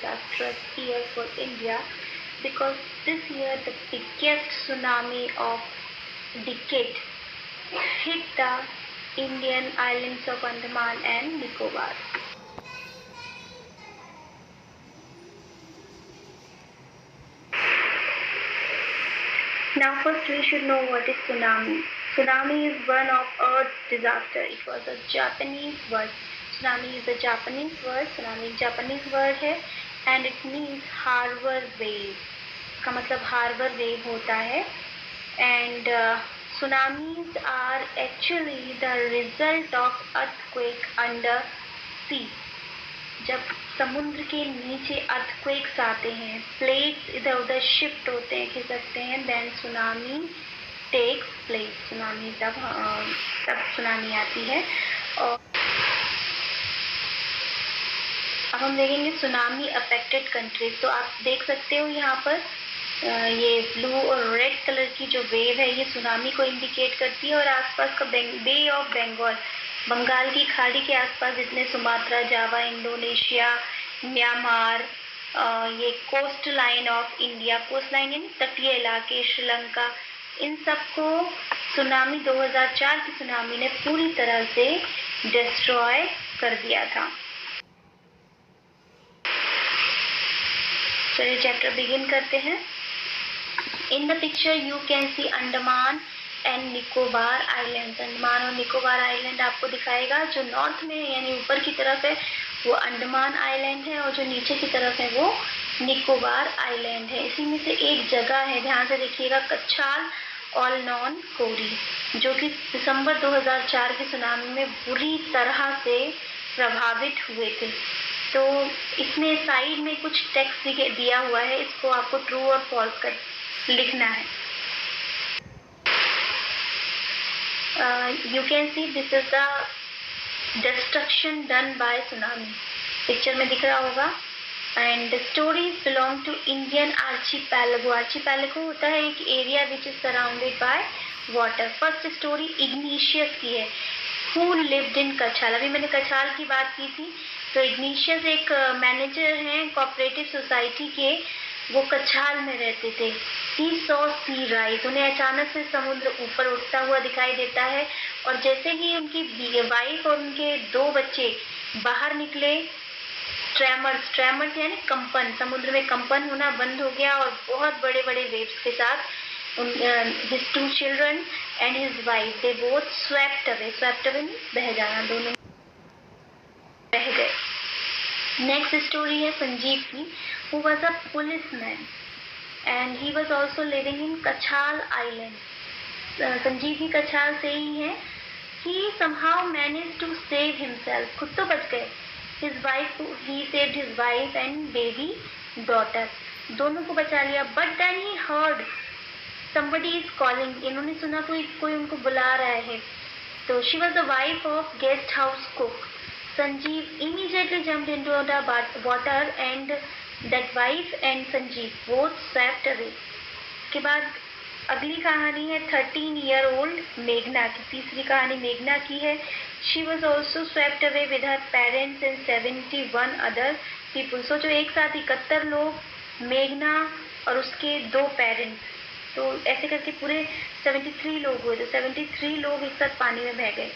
disastrous year for India because this year the biggest tsunami of decade hit the Indian islands of Andaman and Nicobar. Now first we should know what is tsunami. Tsunami is one of Earth's disaster. It was a Japanese word. Tsunami is a Japanese word. Tsunami एक Japanese word है and it means harbor wave. इसका मतलब harbor wave होता है and tsunamis are actually the result of earthquake under sea. जब समुद्र के नीचे अर्थक्वेक्स आते हैं, प्लेट्स इधर उधर शिफ्ट होते हैं, खिसकते हैं, then tsunami takes place. Tsunami तब सुनामी आती है. और अब हम देखेंगे सुनामी अफेक्टेड कंट्रीज. तो आप देख सकते हो यहाँ पर ये ब्लू और रेड कलर की जो वेव है ये सुनामी को इंडिकेट करती है और आसपास का बे ऑफ बंगाल, बंगाल की खाड़ी के आसपास जितने सुमात्रा, जावा, इंडोनेशिया, म्यांमार, ये coast line of India, coast line यानी तटीय इलाके, श्रीलंका, इन सबको सुनामी 2004 की सुनामी ने पूरी तरह से डिस्ट्रॉय कर दिया था. चलिए चैप्टर बिगिन करते हैं. In the picture you can see Andaman and Nicobar island. Andaman और निकोबार आइलैंड आपको दिखाएगा. जो नॉर्थ में यानी ऊपर की तरफ है वो अंडमान आइलैंड है और जो नीचे की तरफ है वो निकोबार आइलैंड है. इसी में से एक जगह है, ध्यान से देखिएगा, कच्छाल और नॉन कोरी, जो कि दिसंबर 2004 की सुनामी में बुरी तरह से प्रभावित हुए थे. तो इसमें साइड में कुछ टेक्स्ट दिया हुआ है, इसको आपको ट्रू और फॉल्स कर लिखना है. You can see this is the destruction done by tsunami. Picture में दिख रहा होगा. And the stories belong to Indian archipelago. Archipelago होता है एक area which is surrounded by water. First story Ignatius की है. Who lived in कच्छाल. अभी मैंने कच्छाल की बात की थी. तो इग्निशियस एक मैनेजर हैं कोऑपरेटिव सोसाइटी के, वो कच्छाल में रहते थे. He saw sea rise. उन्हें अचानक से समुद्र ऊपर उठता हुआ दिखाई देता है और जैसे ही उनकी वाइफ और उनके 2 बच्चे बाहर निकले, ट्रेमर्स यानी कंपन, समुद्र में कंपन होना बंद हो गया और बहुत बड़े बड़े वेव्स के साथ his 2 children and his wife they both swept away. बह जाना, दोनों बह गए. नेक्स्ट स्टोरी है संजीव की. who was a policeman and he was also living in कच्छाल island. Sanjeev भी कच्छाल से ही है. he somehow managed to save himself. खुद तो बच गए. his wife, he saved his wife and baby daughter. दोनों को बचा लिया. but then he heard somebody is calling. इन्होंने सुना कोई उनको बुला रहा है. तो she was the wife of guest house cook. Sanjeev immediately jumped into the water and that wife and Sanjeev both swept away. के बाद अगली कहानी है 13-year-old मेघना की. तीसरी कहानी मेघना की है. She was also swept away with her parents and 71 other people. So जो एक साथ 71 लोग, मेघना और उसके 2 पेरेंट्स, तो ऐसे करके पूरे 73 लोग हुए. तो 73 लोग एक साथ पानी में बह गए.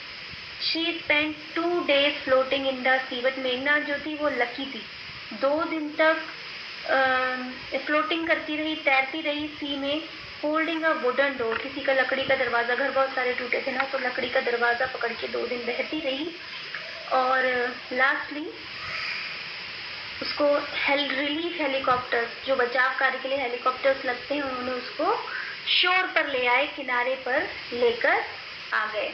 She spent 2 days floating in the sea. But मेघना जो थी वो लकी थी. 2 दिन तक फ्लोटिंग करती रही, तैरती रही सी में, होल्डिंग अ वुडन डोर. किसी का लकड़ी का दरवाज़ा, घर बहुत सारे टूटे थे ना, तो लकड़ी का दरवाज़ा पकड़ के 2 दिन बहती रही. और लास्टली उसको रिलीफ हेलीकॉप्टर्स, जो बचाव कार्य के लिए हेलीकॉप्टर्स लगते हैं, उन्होंने उसको शोर पर ले आए, किनारे पर लेकर आ गए.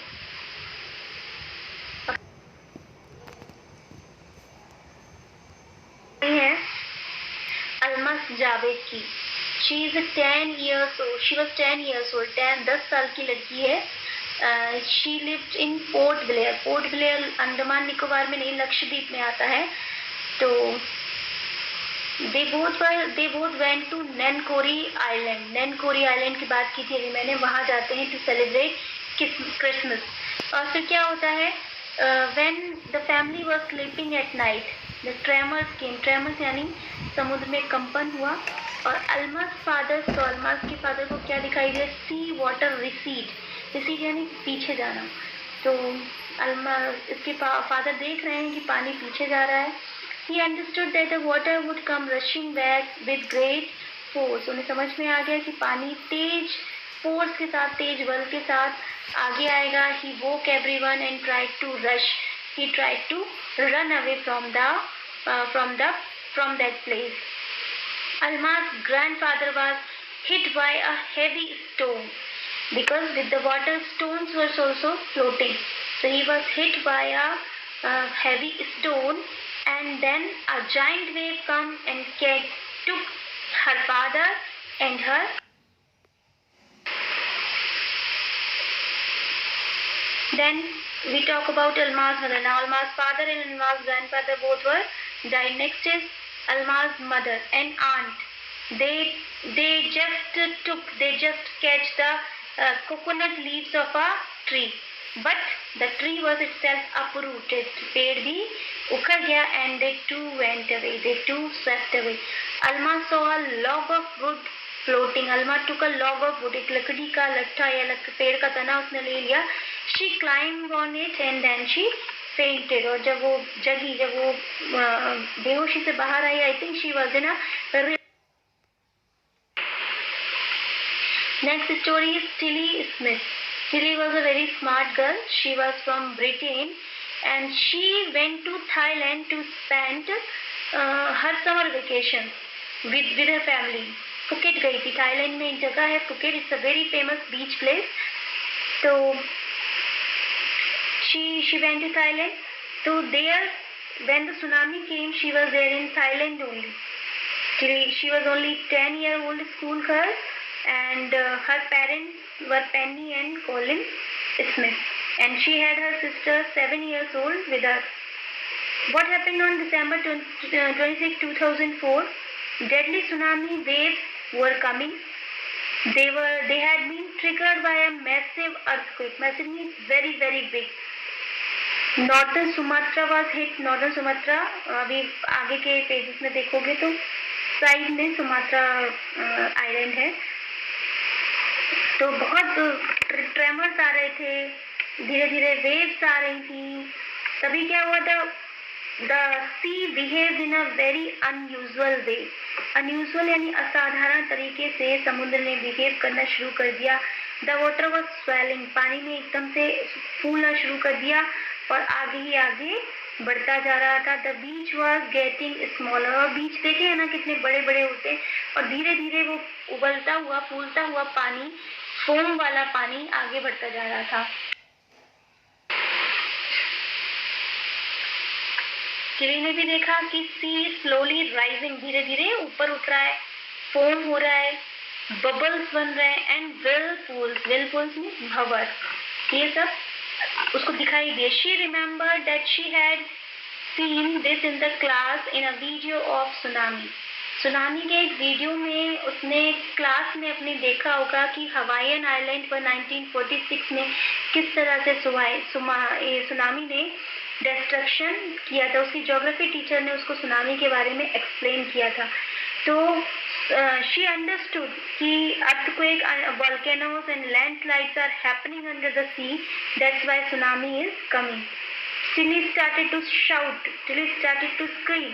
है अलमस जावेद की. She is 10 years old. She was 10 years old. 10 साल की लड़की है. She lived in port Blair. Port Blair Andaman Nicobar में नहीं, लक्षद्वीप में आता है. तो they both went to Nancowry island. Nancowry island की बात की थी अभी मैंने. वहाँ जाते हैं टू सेलिब्रेट क्रिसमस. और फिर क्या होता है, when the family was sleeping at night, the tremors came, tremors यानी समुद्र में कंपन हुआ। और अल्मास फादर, तो अल्मास के फादर को क्या दिखाई दिया? सी वाटर रिसीड, रिसीड यानी पीछे जाना। तो अल्मास, इसके फादर देख रहे हैं कि पानी पीछे जा रहा है। He understood that the water would come rushing back with great force, उन्हें समझ में आ गया कि पानी तेज फोर्स के साथ, तेज बल के साथ आगे आएगा। He woke everyone and tried to rush. He tried to run away from that place. Alma's grandfather was hit by a heavy stone because with the water, stones were also floating. So he was hit by a heavy stone, and then a giant wave come and took her father and her. Then we talk about Alma's mother. Now Alma's father and Alma's grandfather both were died. Next is Alma's mother and aunt. They just catch the coconut leaves of a tree, but the tree was itself uprooted. पेड़ भी उखड़ गया, and they too went away. They too swept away. Alma saw a log of wood floating. Alma took a log of wood, एक लकड़ी का लट्ठा या पेड़ का तना उसने ले लिया. She climbed on it and then she fainted. और जब वो जगी, जब वो बेहोशी से बाहर आई, I think she was in a. Next story is Tilly Smith. Tilly was a very smart girl. She was from Britain and she went to Thailand to spend her summer vacation with her family. Phuket गई थी. Thailand में एक जगह है Phuket. It's a very famous beach place. तो she went to Thailand. So there, when the tsunami came, she was there in Thailand only. She was only 10-year-old school girl, and her parents were Penny and Colin Smith, and she had her sister 7 years old with her. What happened on December 26, 2004? Deadly tsunami waves were coming. They had been triggered by a massive earthquake. Massive means very, very big. Northern Sumatra was hit. Northern Sumatra, अभी आगे के pages में देखोगे तो side में Sumatra island है. तो बहुत ट्रेमर्स आ रहे थे, धीरे धीरे वेव्स आ रही थी. तभी क्या हुआ था? The sea behaved in a very unusual way. Unusual यानी असाधारण तरीके से समुद्र ने बिहेव करना शुरू कर दिया. The water was swelling. पानी ने एकदम से फूलना शुरू कर दिया और आगे ही आगे बढ़ता जा रहा था. The beach was getting smaller. और बीच देखे है ना कितने बड़े बड़े होते हैं, और धीरे धीरे वो उबलता हुआ, फूलता हुआ पानी, फोम वाला पानी आगे बढ़ता जा रहा था. टिली ने भी देखा कि सी स्लोली राइजिंग, धीरे धीरे ऊपर उठ रहा है, फोम हो रहा है, बबल्स बन रहे हैं, एंड whirlpools में भंवर, ये सब उसको दिखाई दिए. She remember that she had seen this in the class in a video of tsunami. Tsunami के एक वीडियो में उसने क्लास में अपने देखा होगा कि हवाईयन आइलैंड पर 1946 में किस तरह से सुनामी ने डिस्ट्रक्शन किया था. उसकी ज्योग्राफी टीचर ने उसको सुनामी के बारे में एक्सप्लेन किया था. तो शी अंडरस्टूड कि earthquake, volcanoes and landslides are happening under the sea. That's why tsunami is coming. Tilly started to shout. Tilly started to scream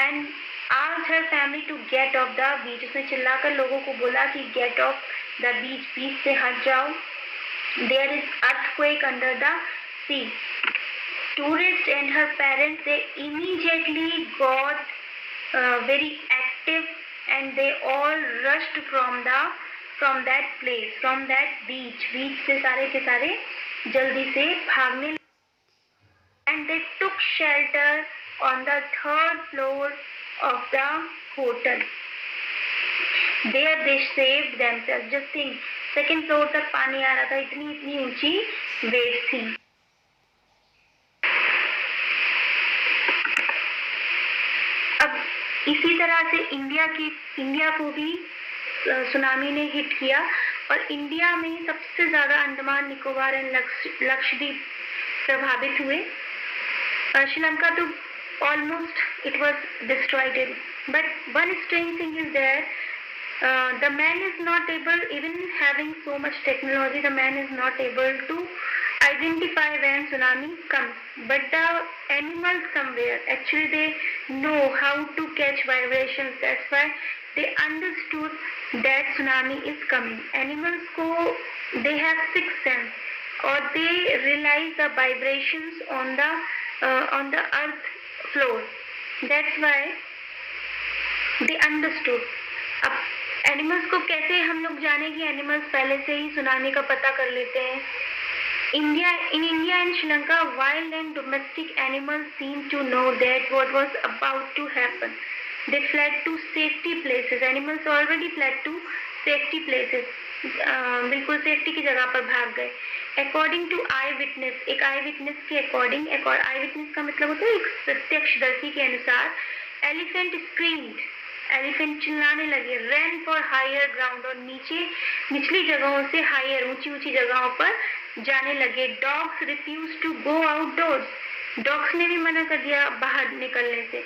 and asked her family to get off the beach. उसने चिल्लाकर लोगों को बोला कि get off the beach, बीच से हट जाओ. There is earthquake under the sea. Tourists and her parents, they immediately got very active and they all rushed from that place, from that beach. Beach से सारे के सारे जल्दी से भागने, and they took shelter on the 3rd floor of the hotel. There they saved themselves. Just think, 2nd floor तक पानी आ रहा था, इतनी ऊंची वेव्स थी. इसी तरह से इंडिया को भी सुनामी ने हिट किया, और इंडिया में सबसे ज़्यादा अंडमान निकोबार एंड लक्षद्वीप प्रभावित हुए. श्रीलंका तो almost it was destroyed. But one strange thing is that the man is not able, even having so much technology, the man is not able to identify when tsunami comes. But the animals somewhere, actually they know how to catch vibrations. That's why they understood that tsunami is coming. Animals they have sixth sense, or they realize the vibrations on the earth floor. That's why they understood. अब animals को कैसे हम लोग जाने कि animals पहले से ही tsunami का पता कर लेते हैं. In India and Sri Lanka, wild and domestic animals seemed to know that what was about to happen. They fled to safety places. Animals already fled to safety places. बिल्कुल safety की जगह पर भाग गए. According to eyewitness, एक eyewitness के according, eyewitness का मतलब होता है एक प्रत्यक्षदर्शी के अनुसार, elephant screamed. एलिफेंट चिल्लाने लगे. ran for higher ground, और निचली जगहों से हायर ऊंची जगहों पर जाने लगे. Dogs refuse to go outdoors. Dogs ने भी मना कर दिया बाहर निकलने से.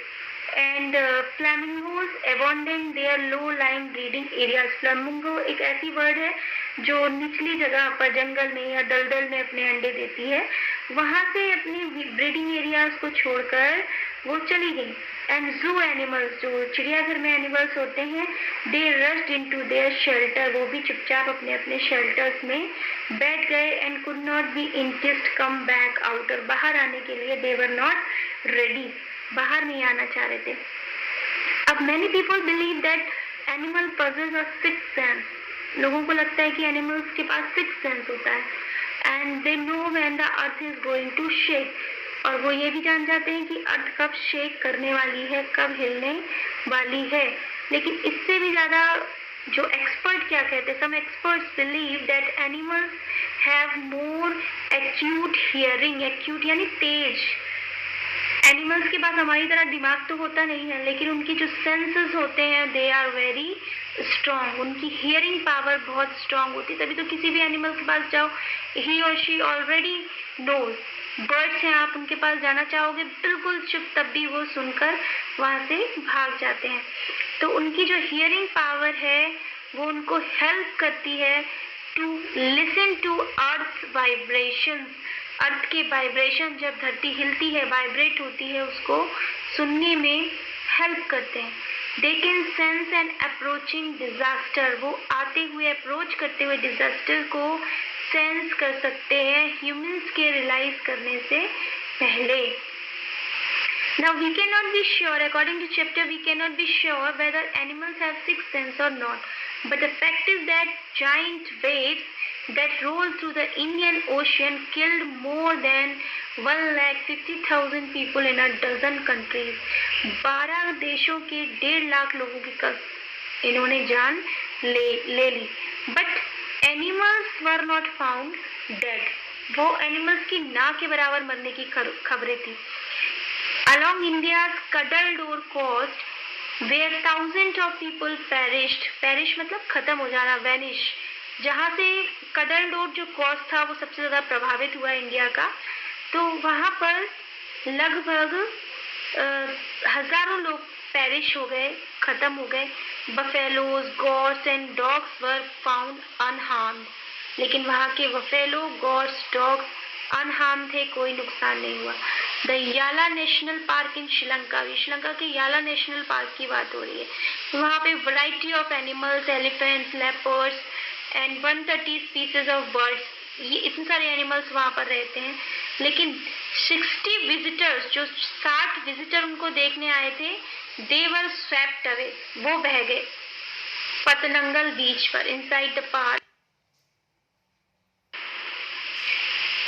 And flamingos abandon their low lying breeding areas. Flamingo एक ऐसी वर्ड है जो निचली जगह पर जंगल में या दलदल में अपने अंडे देती है. वहां से अपने ब्रीडिंग एरियाज को छोड़कर वो चली गई. एंड जू एनिमल्स, जो चिड़ियाघर में एनिमल्स होते हैं, they rushed into their shelter. वो भी चुपचाप अपने अपने शेल्टर्स में बैठ गए. And could not be interest come back out. और बाहर आने के लिए दे वर नॉट रेडी, बाहर नहीं आना चाह रहे थे. अब many people believe that animal possess a sixth sense. लोगों को लगता है कि एनिमल्स के पास सिक्स्थ सेंस होता है. And they know when the earth is going to shake. और वो ये भी जान जाते हैं कि अर्थ कब शेक करने वाली है, कब हिलने वाली है. लेकिन इससे भी ज़्यादा जो एक्सपर्ट क्या कहते हैं, some experts believe that animals have more acute hearing. Acute यानी तेज. एनिमल्स के पास हमारी तरह दिमाग तो होता नहीं है, लेकिन उनकी जो सेंसेस होते हैं दे आर वेरी स्ट्रॉन्ग. उनकी हियरिंग पावर बहुत स्ट्रॉन्ग होती है. तभी तो किसी भी एनिमल के पास जाओ, ही और शी ऑलरेडी नोज. बर्ड्स हैं, आप उनके पास जाना चाहोगे बिल्कुल चुप, तब भी वो सुनकर वहाँ से भाग जाते हैं. तो उनकी जो हियरिंग पावर है वो उनको हेल्प करती है to listen to earth vibrations. Earth के वाइब्रेशन, जब धरती हिलती है, वाइब्रेट होती है, उसको सुनने में हेल्प करते हैं. They can sense an approaching disaster. वो आते हुए, अप्रोच करते हुए डिजास्टर को सेंस कर सकते हैं ह्यूमंस के रियलाइज करने से पहले. Now we cannot be sure, according to chapter, we cannot be sure whether animals have sixth sense or not. But the fact is that giant waves that rolled through the Indian Ocean killed more than 1,50,000 people in a dozen countries. 12 देशों के 1.5 लाख लोगों की इन्होंने जान ले ली. But animals were not found dead. वो animals की ना के बराबर मरने की खबरें थी. Along India's Cuddledore coast, where thousands of people perished. Perish मतलब खत्म हो जाना, vanish. जहाँ से Cuddledore जो कोस्ट था वो सबसे ज़्यादा प्रभावित हुआ इंडिया का, तो वहाँ पर लगभग हजारों लोग पेरिश हो गए, खत्म हो गए. Buffaloes, goats and dogs were found unharmed. लेकिन वहाँ के बफेलो, गॉर्स, डॉग्स अनहार्म थे, कोई नुकसान नहीं हुआ. द याला नेशनल पार्क इन श्रीलंका. श्रीलंका के याला नेशनल पार्क की बात हो रही है. वहाँ पे variety of animals, elephants, leopards and 130 species of birds. ये इतने सारे एनिमल्स वहाँ पर रहते हैं. लेकिन 60 विजिटर्स, जो 60 विजिटर उनको देखने आए थे, दे वर स्वेप्ट अवे. वो बह गए पतनंगल बीच पर, inside the park.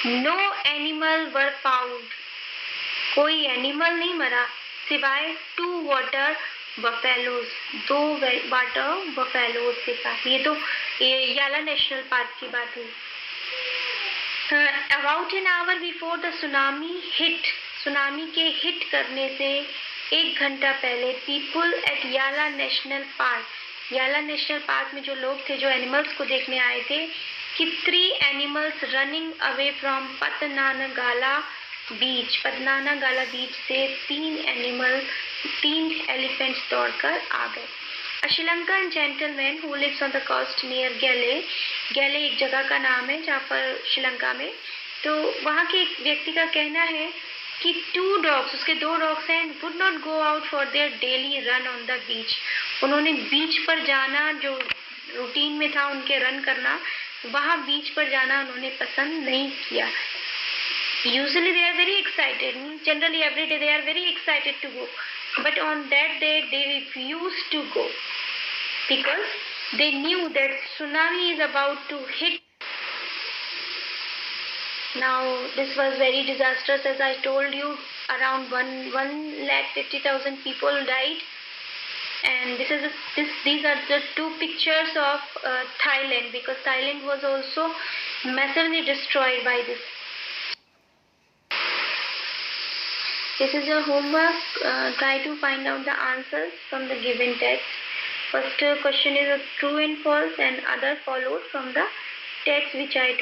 No animal were found. कोई एनिमल नहीं मरा सिवाय 2 वाटर बफेलोज. 2 वाटर बफेलोज के साथ. ये तो याला नेशनल पार्क की बात हुई. About an hour before the tsunami hit. Tsunami के हिट करने से 1 घंटा पहले पीपल एट याला नेशनल पार्क. याला नेशनल पार्क में जो लोग थे, जो एनिमल्स को देखने आए थे, कि 3 एनिमल्स रनिंग अवे फ्रॉम पतनानगाला बीच. पतनानागाला बीच से 3 एनिमल 3 एलिफेंट्स दौड़कर आ गए। A Sri gentleman who lives on the coast near Gale, गैले एक जगह का नाम है जहाँ पर श्रीलंका में, तो वहाँ के एक व्यक्ति का कहना है कि 2 dogs, उसके 2 dogs हैं, would not go out for their daily run on the beach. उन्होंने बीच पर जाना, जो रूटीन में था उनके रन करना, वहाँ बीच पर जाना उन्होंने पसंद नहीं किया। Usually they are very excited. Generally every day they are very excited to go. But on that day they refused to go because they knew that tsunami is about to hit. Now this was very disastrous, as I told you. Around 1,50,000 people died. And these are the 2 pictures of Thailand, because Thailand was also massively destroyed by this. This is your homework. Try to find out the answers from the given text. First question is a true and false, and other followed from the text which I told.